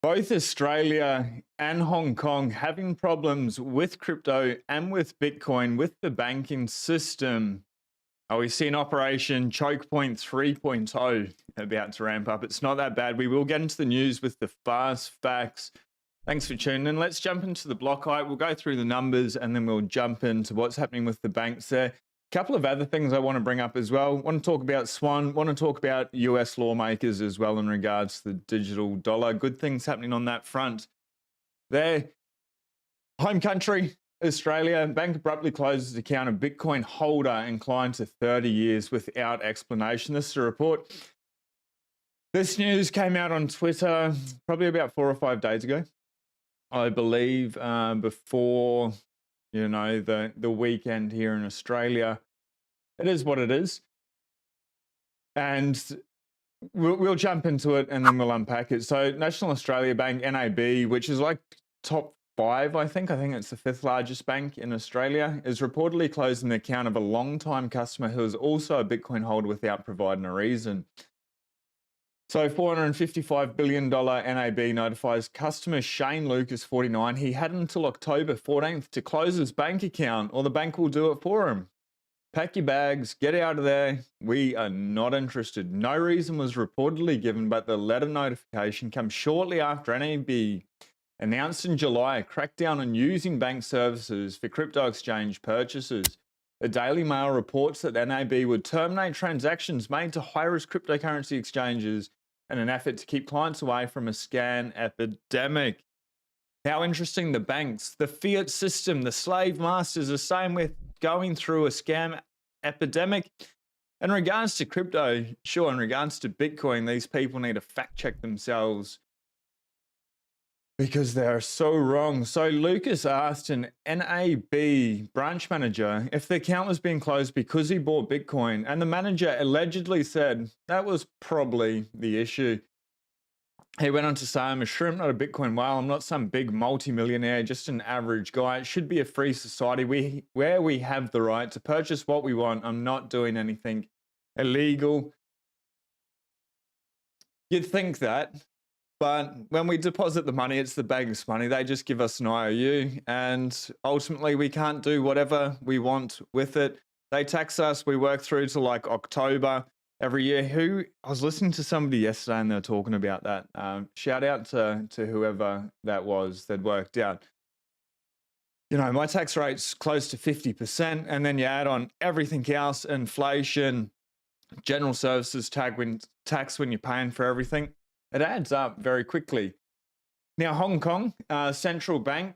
Both Australia and Hong Kong having problems with crypto and with Bitcoin with the banking system. We see an Operation Choke Point 3.0 about to ramp up. It's not that bad. We will get into the news with the fast facts. Thanks for tuning in. Let's jump into the block height. We'll go through the numbers and then we'll jump into what's happening with the banks there. A couple of other things I want to bring up as well. Want to talk about Swan, want to talk about US lawmakers as well in regards to the digital dollar. Good things happening on that front. Their home country, Australia, bank abruptly closes account of Bitcoin holder inclined to 30 years without explanation. This is a report. This news came out on Twitter probably about 4 or 5 days ago, I believe, before the weekend here in Australia. It is what it is, and we'll jump into it and then we'll unpack it. So National Australia Bank, NAB, which is like top 5, I think it's the 5th largest bank in Australia, is reportedly closing the account of a long-time customer who is also a Bitcoin holder without providing a reason. So $455 billion NAB notifies customer Shane Lucas, 49. He had until October 14th to close his bank account, or the bank will do it for him. Pack your bags, get out of there. We are not interested. No reason was reportedly given, but the letter notification comes shortly after NAB announced in July a crackdown on using bank services for crypto exchange purchases. The Daily Mail reports that NAB would terminate transactions made to high-risk cryptocurrency exchanges in an effort to keep clients away from a scam epidemic. How interesting, the banks, the fiat system, the slave masters are saying we're going through a scam epidemic. In regards to crypto, sure, in regards to Bitcoin, these people need to fact check themselves because they are so wrong. So Lucas asked an NAB branch manager if the account was being closed because he bought Bitcoin, and the manager allegedly said that was probably the issue. He went on to say, I'm a shrimp, not a Bitcoin whale. I'm not some big multimillionaire, just an average guy. It should be a free society where we have the right to purchase what we want. I'm not doing anything illegal. You'd think that. But when we deposit the money, it's the bank's money. They just give us an IOU, and ultimately we can't do whatever we want with it. They tax us. We work through to like October every year. I was listening to somebody yesterday and they're talking about that. Shout out to whoever that was that worked out. My tax rate's close to 50%, and then you add on everything else, inflation, general services tax when you're paying for everything. It adds up very quickly. Now, Hong Kong Central Bank,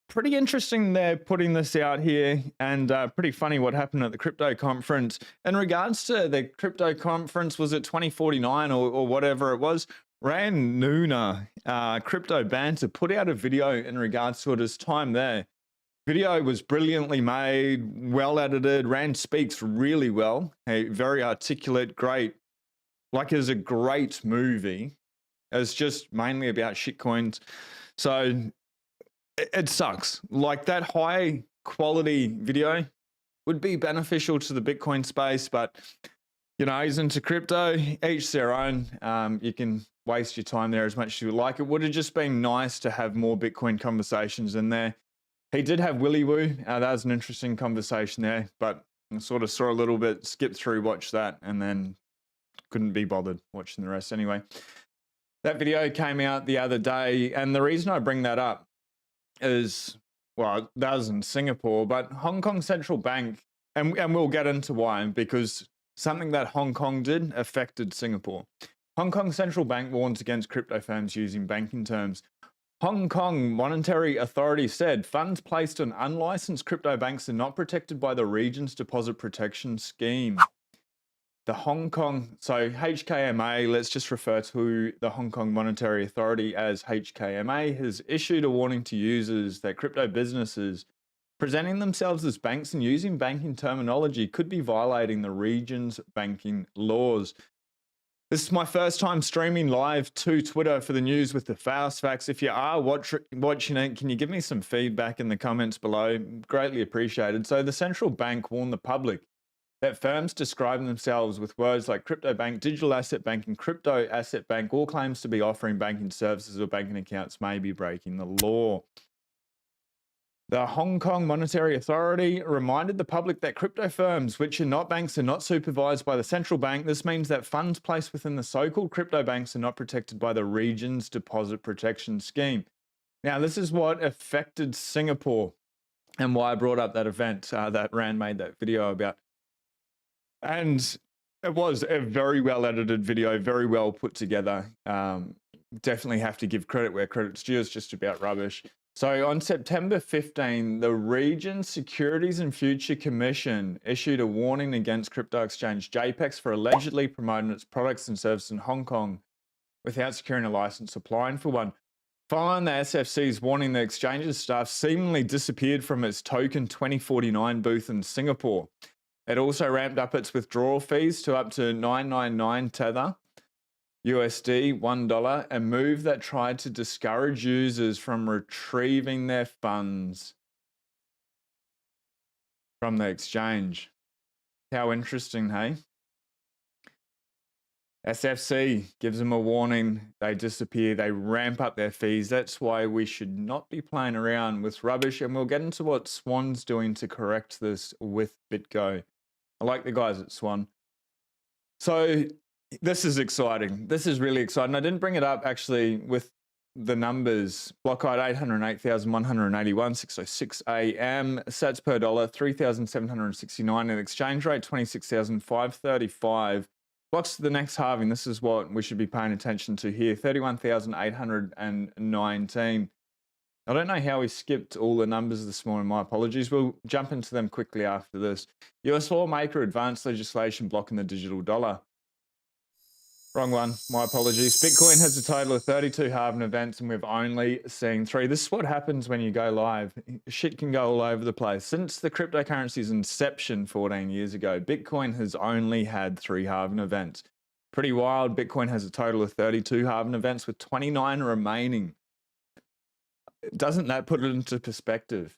pretty interesting they're putting this out here, and pretty funny what happened at the crypto conference. In regards to the crypto conference, was it 2049 or whatever it was? Ran Nuna, Crypto Banter, put out a video in regards to it his time there. Video was brilliantly made, well edited. Rand speaks really well. Very articulate, great. Like, it was a great movie. It's just mainly about shitcoins. So it sucks. Like, that high quality video would be beneficial to the Bitcoin space, but he's into crypto, each their own. You can waste your time there as much as you like. It would have just been nice to have more Bitcoin conversations in there. He did have Willy Woo. That was an interesting conversation there, but I sort of saw a little bit, skipped through, watched that, and then couldn't be bothered watching the rest anyway. That video came out the other day, and the reason I bring that up is, well, that was in Singapore, but Hong Kong Central Bank, and we'll get into why, because something that Hong Kong did affected Singapore. Hong Kong Central Bank warns against crypto firms using banking terms. Hong Kong Monetary Authority said funds placed on unlicensed crypto banks are not protected by the region's deposit protection scheme. The Hong Kong, so HKMA, let's just refer to the Hong Kong Monetary Authority as HKMA, has issued a warning to users that crypto businesses presenting themselves as banks and using banking terminology could be violating the region's banking laws. This is my first time streaming live to Twitter for the news with the fast facts. If you are watching it, can you give me some feedback in the comments below? Greatly appreciated. So the central bank warned the public that firms describing themselves with words like crypto bank, digital asset bank, and crypto asset bank all claims to be offering banking services or banking accounts may be breaking the law. The Hong Kong Monetary Authority reminded the public that crypto firms, which are not banks, are not supervised by the central bank. This means that funds placed within the so-called crypto banks are not protected by the region's deposit protection scheme. Now, this is what affected Singapore and why I brought up that event that Rand made that video about. And it was a very well edited video, very well put together. Definitely have to give credit where credit's due. It's just about rubbish. So on September 15, the Region Securities and Future Commission issued a warning against crypto exchange JPEX for allegedly promoting its products and services in Hong Kong without securing a license applying for one. Following the SFC's warning, the exchange's staff seemingly disappeared from its Token 2049 booth in Singapore. It also ramped up its withdrawal fees to up to 999 Tether, USD, $1, a move that tried to discourage users from retrieving their funds from the exchange. How interesting, hey? SFC gives them a warning, they disappear, they ramp up their fees. That's why we should not be playing around with rubbish, and we'll get into what Swan's doing to correct this with BitGo. I like the guys at Swan. So this is exciting. This is really exciting. I didn't bring it up actually with the numbers. Block height 808,181, 6:06 a.m. Sats per dollar 3,769, and exchange rate 26,535. Blocks to the next halving. This is what we should be paying attention to here. 31,819. I don't know how we skipped all the numbers this morning. My apologies. We'll jump into them quickly after this. US lawmaker advanced legislation blocking the digital dollar. Wrong one. My apologies. Bitcoin has a total of 32 halving events, and we've only seen 3. This is what happens when you go live. Shit can go all over the place. Since the cryptocurrency's inception 14 years ago, Bitcoin has only had 3 halving events. Pretty wild. Bitcoin has a total of 32 halving events with 29 remaining. Doesn't that put it into perspective?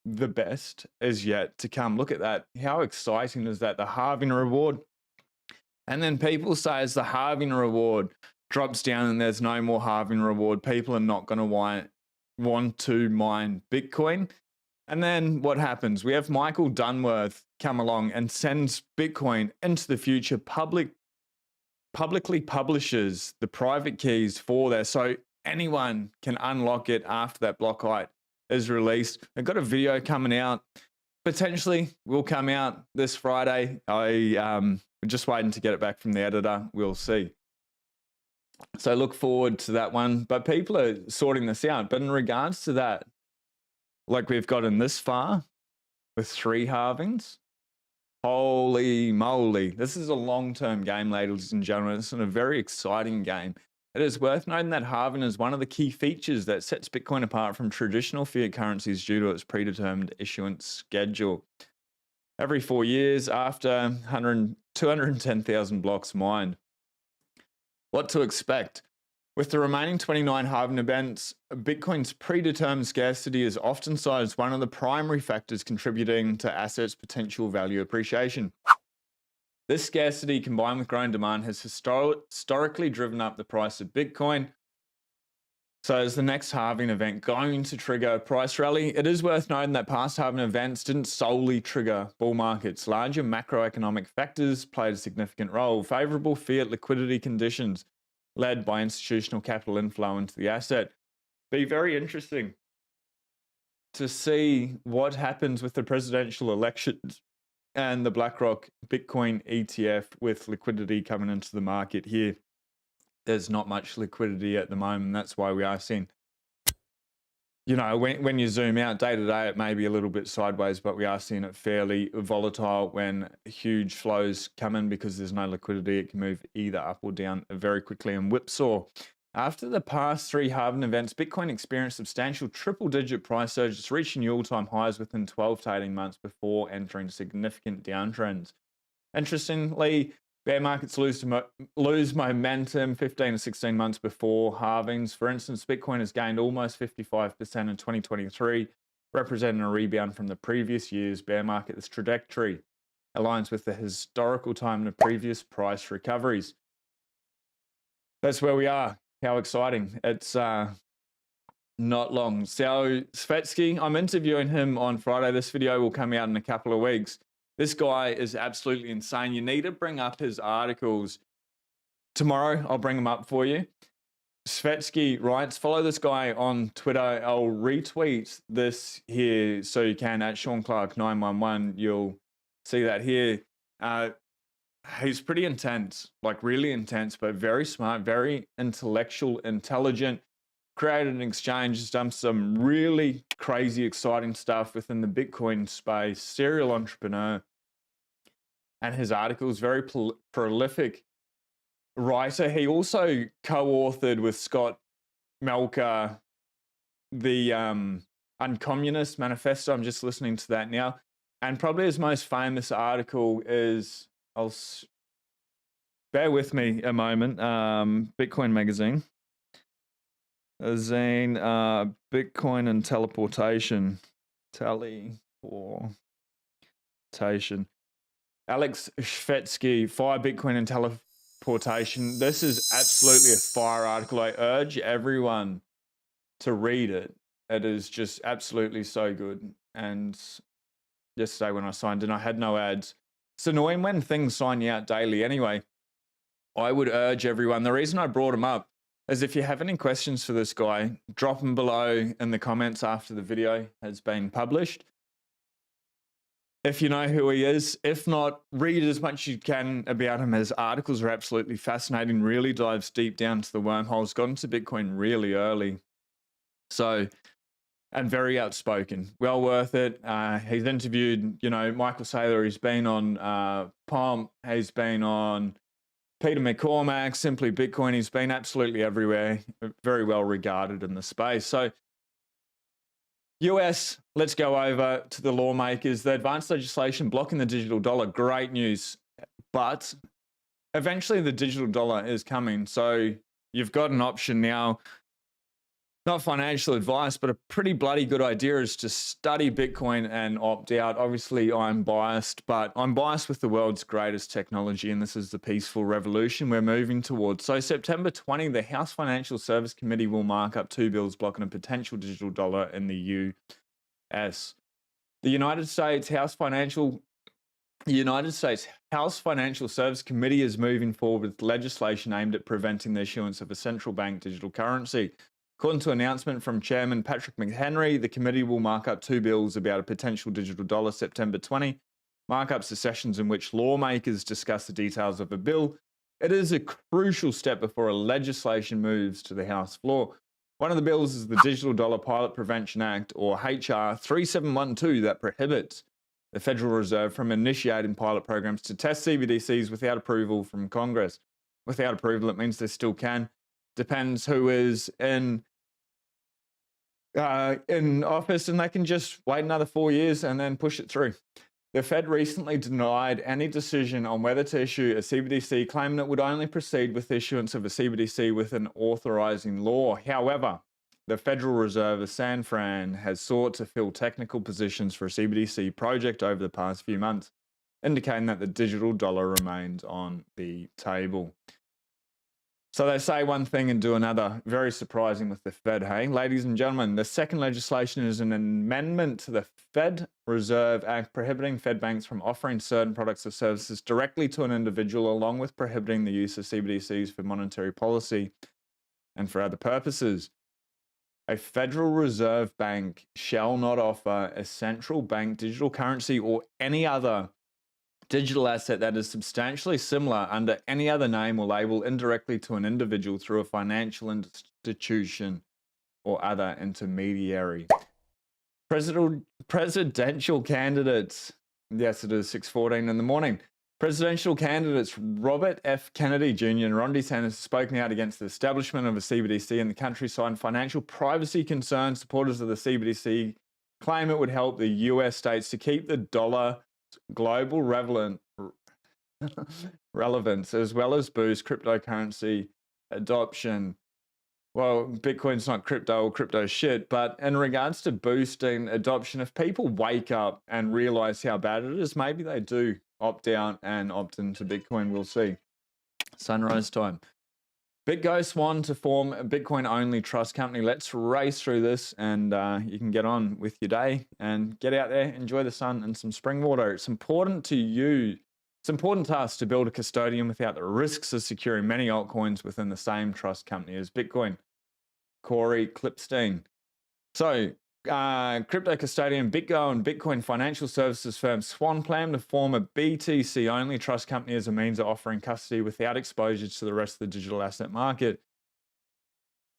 The best is yet to come. Look at that. How exciting is that? The halving reward. And then people say as the halving reward drops down and there's no more halving reward, people are not going to want to mine Bitcoin. And then what happens? We have Michael Dunworth come along and sends Bitcoin into the future, publicly publishes the private keys for there. So anyone can unlock it after that block height is released. I've got a video coming out. Potentially will come out this Friday. We're just waiting to get it back from the editor. We'll see. So look forward to that one. But people are sorting this out. But in regards to that, like we've gotten this far with 3 halvings, holy moly. This is a long-term game, ladies and gentlemen. It's a very exciting game. It is worth noting that halving is one of the key features that sets Bitcoin apart from traditional fiat currencies due to its predetermined issuance schedule. Every 4 years after 210,000 blocks mined. What to expect? With the remaining 29 halving events, Bitcoin's predetermined scarcity is often cited as one of the primary factors contributing to assets' potential value appreciation. This scarcity, combined with growing demand, has historically driven up the price of Bitcoin. So is the next halving event going to trigger a price rally? It is worth noting that past halving events didn't solely trigger bull markets. Larger macroeconomic factors played a significant role. Favorable fiat liquidity conditions led by institutional capital inflow into the asset. Be very interesting to see what happens with the presidential elections and the BlackRock Bitcoin ETF with liquidity coming into the market here. There's not much liquidity at the moment. That's why we are seeing, when you zoom out day to day, it may be a little bit sideways, but we are seeing it fairly volatile when huge flows come in because there's no liquidity. It can move either up or down very quickly and whipsaw. After the past 3 halving events, Bitcoin experienced substantial triple-digit price surges, reaching new all-time highs within 12 to 18 months before entering significant downtrends. Interestingly, bear markets lose momentum 15 to 16 months before halvings. For instance, Bitcoin has gained almost 55% in 2023, representing a rebound from the previous year's bear market. This trajectory aligns with the historical time of previous price recoveries. That's where we are. How exciting. It's not long. So Svetski, I'm interviewing him on Friday. This video will come out in a couple of weeks. This guy is absolutely insane. You need to bring up his articles. Tomorrow, I'll bring them up for you. Svetski writes, follow this guy on Twitter. I'll retweet this here so you can at Sean Clark 911. You'll see that here. He's pretty intense, like really intense, but very smart, very intellectual, intelligent. Created an exchange, has done some really crazy, exciting stuff within the Bitcoin space, serial entrepreneur. And his articles, very prolific writer. He also co-authored with Scott Melker the Uncommunist Manifesto. I'm just listening to that now. And probably his most famous article is, bear with me a moment, Bitcoin Magazine. Bitcoin and teleportation. Alex Svetski, Fire Bitcoin and Teleportation. This is absolutely a fire article. I urge everyone to read it. It is just absolutely so good. And yesterday when I signed in, I had no ads. It's annoying when things sign you out daily. Anyway, I would urge everyone. The reason I brought him up is if you have any questions for this guy, drop them below in the comments after the video has been published. If you know who he is, if not, read as much as you can about him. His articles are absolutely fascinating, really dives deep down to the wormholes, got into Bitcoin really early. So, and very outspoken, well worth it. He's interviewed, Michael Saylor. He's been on Pomp. He's been on Peter McCormack, Simply Bitcoin. He's been absolutely everywhere, very well regarded in the space. So US, let's go over to the lawmakers. The advanced legislation blocking the digital dollar, great news. But eventually the digital dollar is coming. So you've got an option now. Not financial advice, but a pretty bloody good idea is to study Bitcoin and opt out. Obviously, I'm biased, but I'm biased with the world's greatest technology, and this is the peaceful revolution we're moving towards. So September 20, the House Financial Service Committee will mark up 2 bills blocking a potential digital dollar in the US. The United States House Financial Service Committee is moving forward with legislation aimed at preventing the issuance of a central bank digital currency. According to an announcement from Chairman Patrick McHenry, the committee will mark up 2 bills about a potential digital dollar September 20. Markups are sessions in which lawmakers discuss the details of a bill. It is a crucial step before a legislation moves to the House floor. One of the bills is the Digital Dollar Pilot Prevention Act, or HR 3712, that prohibits the Federal Reserve from initiating pilot programs to test CBDCs without approval from Congress. Without approval, it means they still can. Depends who is in office, and they can just wait another 4 years and then push it through. The Fed recently denied any decision on whether to issue a CBDC, claiming it would only proceed with issuance of a CBDC with an authorizing law. However, the Federal Reserve of San Fran has sought to fill technical positions for a CBDC project over the past few months, indicating that the digital dollar remains on the table. So they say one thing and do another. Very surprising with the Fed, hey? Ladies and gentlemen, the second legislation is an amendment to the Fed Reserve Act prohibiting Fed banks from offering certain products or services directly to an individual, along with prohibiting the use of CBDCs for monetary policy and for other purposes. A Federal Reserve Bank shall not offer a central bank digital currency or any other digital asset that is substantially similar under any other name or label indirectly to an individual through a financial institution or other intermediary. Presidential candidates. Yes, it is 6:14 in the morning. Presidential candidates Robert F. Kennedy Jr. and Ron DeSantis have spoken out against the establishment of a CBDC in the countryside. Financial privacy concerns. Supporters of the CBDC claim it would help the US states to keep the dollar global relevance, as well as boost cryptocurrency adoption. Well, Bitcoin's not crypto or crypto shit, but in regards to boosting adoption, if people wake up and realize how bad it is, maybe they do opt out and opt into Bitcoin. We'll see. Sunrise time. BitGo Swan to form a Bitcoin-only trust company. Let's race through this, and you can get on with your day and get out there, enjoy the sun and some spring water. It's important to you. It's important to us to build a custodian without the risks of securing many altcoins within the same trust company as Bitcoin. Corey Klipstein. So, crypto custodian BitGo and Bitcoin financial services firm Swan plan to form a BTC only trust company as a means of offering custody without exposure to the rest of the digital asset market.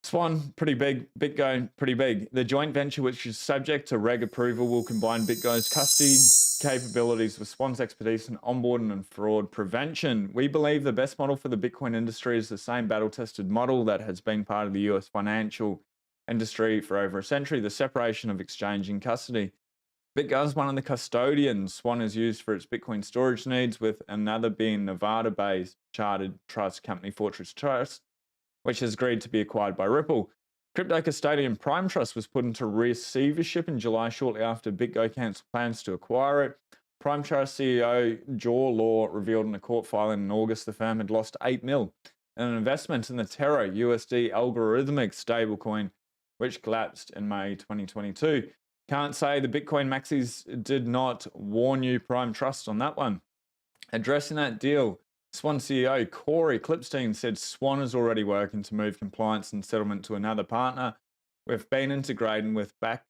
Swan, pretty big. BitGo, pretty big. The joint venture, which is subject to reg approval, will combine BitGo's custody capabilities with Swan's expertise in onboarding and fraud prevention. We believe the best model for the Bitcoin industry is the same battle-tested model that has been part of the US financial industry for over a century, the separation of exchange and custody. BitGo is one of the custodians Swan is used for its Bitcoin storage needs, with another being Nevada-based chartered trust company Fortress Trust, which has agreed to be acquired by Ripple. Crypto custodian Prime Trust was put into receivership in July shortly after BitGo cancelled plans to acquire it. Prime Trust CEO Jaw Law revealed in a court filing in August the firm had lost $8 million in an investment in the Terra USD algorithmic stablecoin, which collapsed in May 2022. Can't say the Bitcoin maxis did not warn you, Prime Trust, on that one. Addressing that deal, Swan CEO Corey Klipstein said Swan is already working to move compliance and settlement to another partner. We've been integrating with back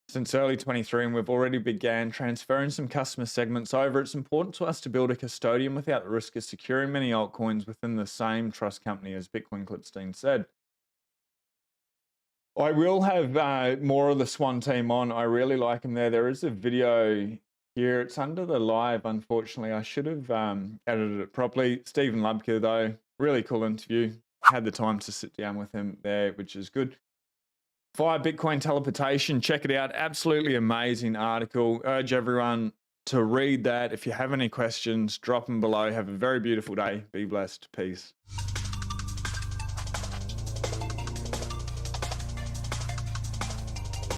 since early 23, and we've already began transferring some customer segments over. It's important to us to build a custodian without the risk of securing many altcoins within the same trust company, as Bitcoin Klipstein said. I will have more of the Swan team on. I really like them there. There is a video here. It's under the live, unfortunately. I should have edited it properly. Stephen Lubke, though, really cool interview. Had the time to sit down with him there, which is good. Via Bitcoin Teleportation, check it out. Absolutely amazing article. Urge everyone to read that. If you have any questions, drop them below. Have a very beautiful day. Be blessed. Peace.